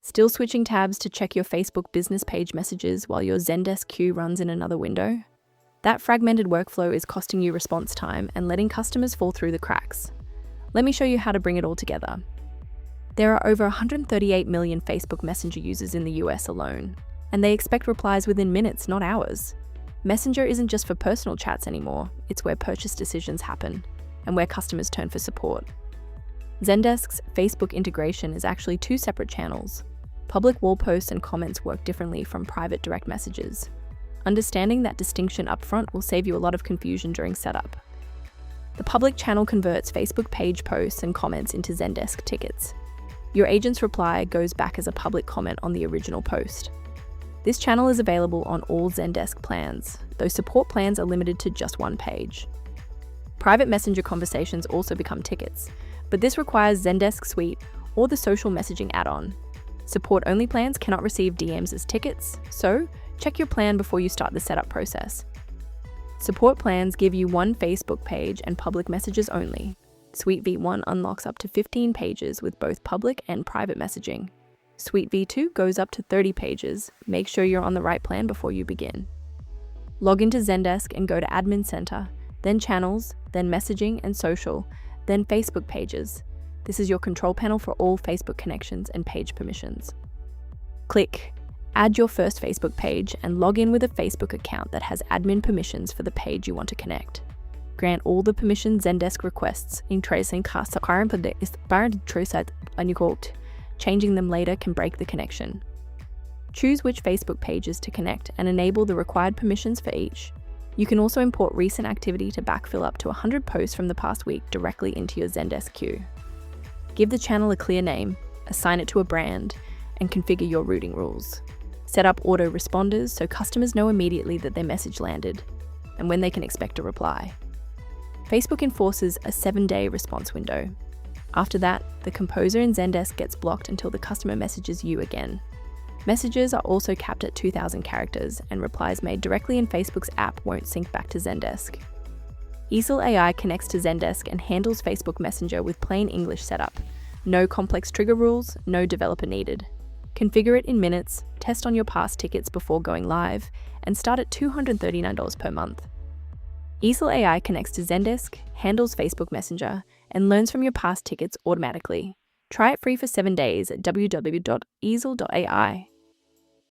Still switching tabs to check your Facebook business page messages while your Zendesk queue runs in another window? That fragmented workflow is costing you response time and letting customers fall through the cracks. Let me show you how to bring it all together. There are over 138 million Facebook Messenger users in the US alone, and they expect replies within minutes, not hours. Messenger isn't just for personal chats anymore, it's where purchase decisions happen and where customers turn for support. Zendesk's Facebook integration is actually two separate channels. Public wall posts and comments work differently from private direct messages. Understanding that distinction upfront will save you a lot of confusion during setup. The public channel converts Facebook page posts and comments into Zendesk tickets. Your agent's reply goes back as a public comment on the original post. This channel is available on all Zendesk plans, though support plans are limited to just one page. Private Messenger conversations also become tickets, but this requires Zendesk Suite or the social messaging add-on. Support-only plans cannot receive DMs as tickets, so check your plan before you start the setup process. Support plans give you one Facebook page and public messages only. Suite V1 unlocks up to 15 pages with both public and private messaging. Suite V2 goes up to 30 pages. Make sure you're on the right plan before you begin. Log into Zendesk and go to Admin Center, then Channels, then Messaging and Social, then Facebook Pages. This is your control panel for all Facebook connections and page permissions. Click Add your first Facebook page and log in with a Facebook account that has admin permissions for the page you want to connect. Grant all the permissions Zendesk requests, changing them later can break the connection. Choose which Facebook pages to connect and enable the required permissions for each. You can also import recent activity to backfill up to 100 posts from the past week directly into your Zendesk queue. Give the channel a clear name, assign it to a brand, and configure your routing rules. Set up auto-responders so customers know immediately that their message landed and when they can expect a reply. Facebook enforces a 7-day response window. After that, the composer in Zendesk gets blocked until the customer messages you again. Messages are also capped at 2,000 characters, and replies made directly in Facebook's app won't sync back to Zendesk. Easel AI connects to Zendesk and handles Facebook Messenger with plain English setup. No complex trigger rules, no developer needed. Configure it in minutes, test on your past tickets before going live, and start at $239 per month. Easel AI connects to Zendesk, handles Facebook Messenger, and learns from your past tickets automatically. Try it free for 7 days at www.easel.ai.